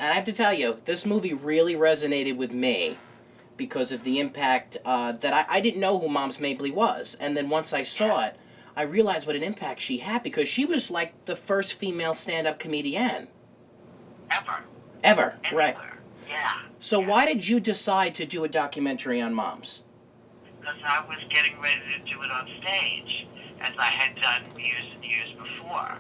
And I have to tell you, this movie really resonated with me because of the impact that I didn't know who Moms Mabley was. And then once I saw it, I realized what an impact she had because she was like the first female stand-up comedian. Ever, right. Yeah. So why did you decide to do a documentary on moms? Because I was getting ready to do it on stage, as I had done years and years before.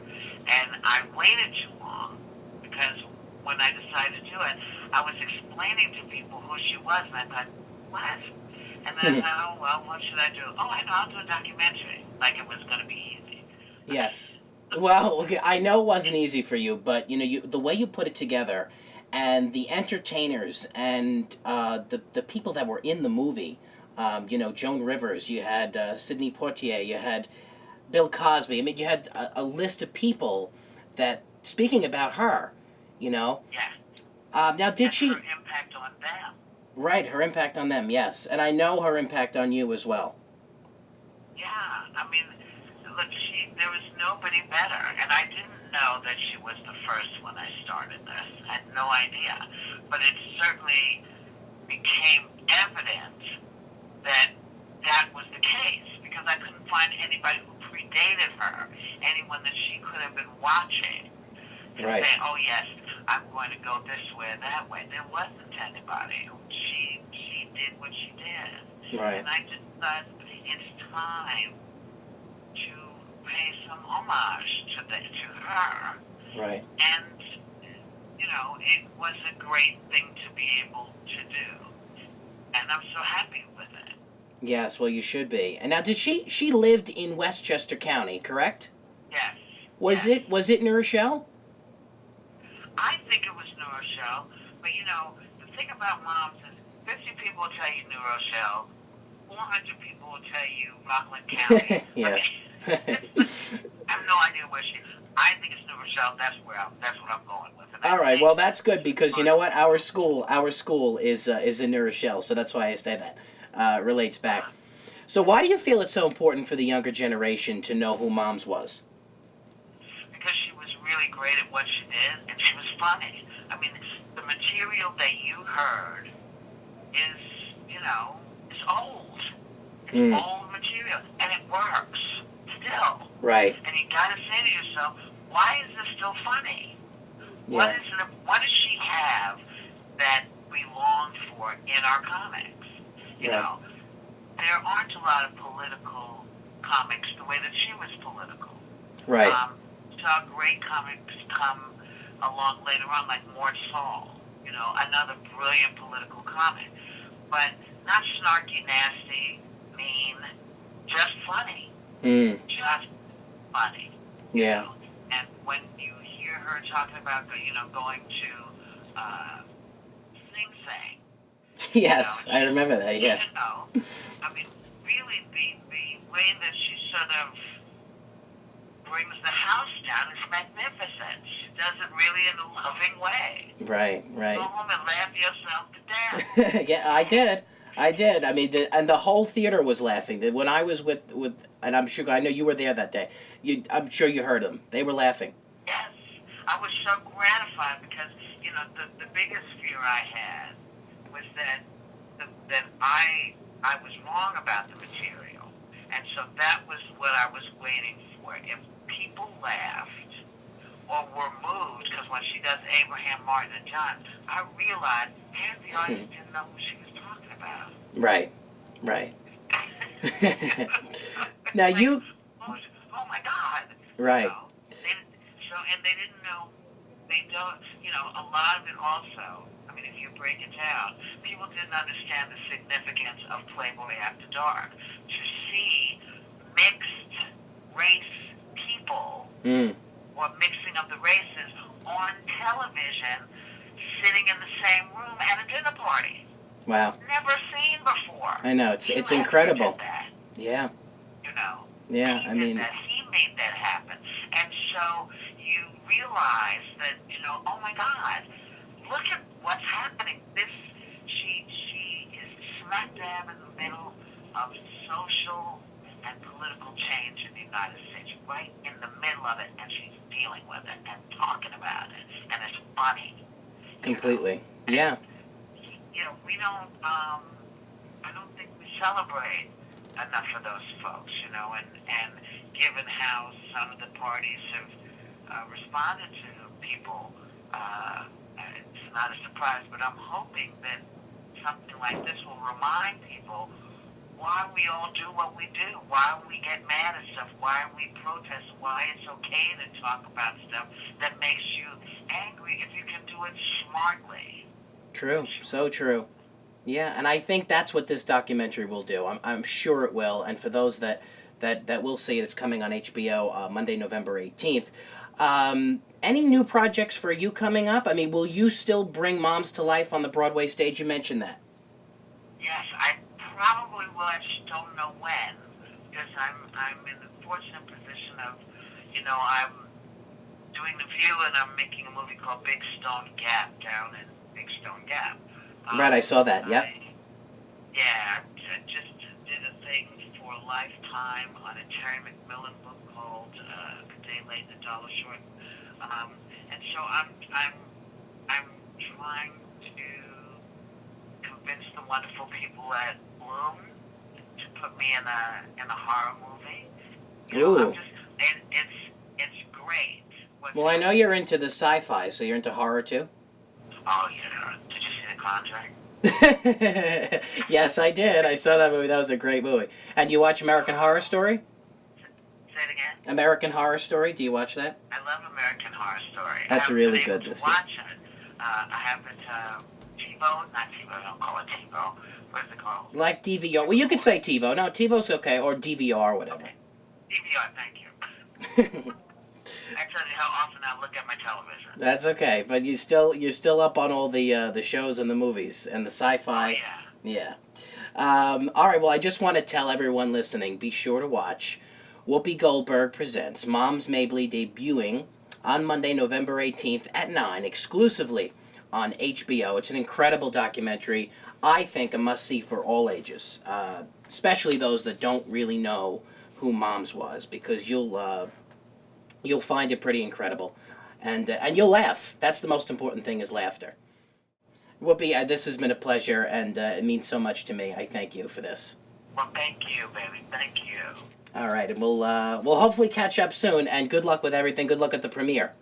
And I waited too long because when I decided to do it, I was explaining to people who she was, and I thought, what? And then I thought, oh, well, what should I do? Oh, I know, I'll do a documentary. Like it was going to be easy. Yes. Well, okay, I know it wasn't easy for you, but the way you put it together, and the entertainers and the people that were in the movie, Joan Rivers, you had Sidney Poitier, you had Bill Cosby. I mean, you had a list of people that speaking about her, Yeah. Now, did and she? Her impact on them. Right, her impact on them, yes, and I know her impact on you as well. Yeah, I mean, look, there was nobody better, and I didn't know that she was the first when I started this. I had no idea, but it certainly became evident that that was the case because I couldn't find anybody who predated her, anyone that she could have been watching to Right. say, oh yes, I'm going to go this way or that way. There wasn't anybody. She did what she did. Right. And I just thought it's time to pay some homage to her. Right. And, it was a great thing to be able to do. And I'm so happy with it. Yes, well, you should be. And now, did she lived in Westchester County, correct? Yes. Was yes. was it New Rochelle? I think it was New Rochelle, but the thing about moms is 50 people will tell you New Rochelle, 400 people will tell you Rockland County. Yeah. I have no idea where she is. I think it's New Rochelle. That's what I'm going with. All right. Well, that's good because you know what? Our school is in New Rochelle, so that's why I say that relates back. So why do you feel it's so important for the younger generation to know who Moms was? Because she was really great at what she did, and she was funny. I mean, the material that you heard is, it's old. It's old material, and it works still. Right. And you got to say to yourself, why is this still funny? Yeah. What does she have that we long for in our comics? There aren't a lot of political comics the way that she was political. Right. Saw great comics come along later on, like Mort Saul, another brilliant political comic. But not snarky, nasty, mean, just funny. Just funny. Yeah. And when you hear her talking about, going to Sing Sang. Yes, I remember that, yeah. I mean, really, the way that she sort of brings the house down is magnificent. She does it really in a loving way. Right. Go home and laugh yourself to death. Yeah, I did. I mean, the whole theater was laughing. When I was with, and I know you were there that day. I'm sure you heard them. They were laughing. Yes, I was so gratified because the biggest fear I had was that I was wrong about the material, and so that was what I was waiting for. If people laughed or were moved, because when she does Abraham, Martin, and John, I realized half the audience didn't know who she was talking about. Right. Now you. Oh my God. Right. And they didn't know. They don't. A lot of it also. I mean, if you break it down, people didn't understand the significance of Playboy After Dark. To see mixed race people or mixing of the races on television, sitting in the same room at a dinner party. Wow. Never seen before. I know it's incredible. That, yeah. Yeah. I mean. He made that happen, and so you realize that oh my God, look at what's happening. She is smack dab in the middle of social and political change in the United States, right in the middle of it, and she's dealing with it and talking about it, and it's funny. Completely. Yeah. We don't, I don't think we celebrate enough of those folks, and given how some of the parties have responded to people, it's not a surprise, but I'm hoping that something like this will remind people why we all do what we do, why we get mad at stuff, why we protest, why it's okay to talk about stuff that makes you angry if you can do it smartly. True. So true. Yeah, and I think that's what this documentary will do. I'm sure it will. And for those that will see it, it's coming on HBO Monday, November 18th. Any new projects for you coming up? I mean, will you still bring Moms to life on the Broadway stage? You mentioned that. Yes, I probably will. I just don't know when, because I'm in the fortunate position of, I'm doing The View, and I'm making a movie called Big Stone Gap down in Big Stone Gap. Right, I saw that. Yep. I just did a thing for Lifetime on a Terry McMillan book called A Day Late and a Dollar Short, and so I'm trying to convince the wonderful people at Bloom to put me in a horror movie. Ooh. It's great. Well, I know you're into the sci-fi, so you're into horror too? Oh, yeah. Did you see The Contract? Yes, I did. I saw that movie. That was a great movie. And you watch American Horror Story? Say it again? American Horror Story? Do you watch that? I love American Horror Story. That's really good. To watch it. I have it TiVo, not TiVo. I don't call it TiVo. What is it called? Like DVR. Well, you could say TiVo. No, TiVo's okay, or DVR, whatever. Okay. DVR, thank you. I tell you how often I look at my television. That's okay, but you're still up on all the shows and the movies and the sci-fi. Oh, yeah. All right. Well, I just want to tell everyone listening: be sure to watch Whoopi Goldberg Presents Moms Mabley, debuting on Monday, November 18th at 9, exclusively on HBO. It's an incredible documentary. I think a must-see for all ages, especially those that don't really know who Moms was, because you'll find it pretty incredible, and you'll laugh. That's the most important thing, is laughter. Whoopi, this has been a pleasure, and it means so much to me. I thank you for this. Well, thank you, baby. Thank you. All right, and we'll hopefully catch up soon, and good luck with everything. Good luck at the premiere.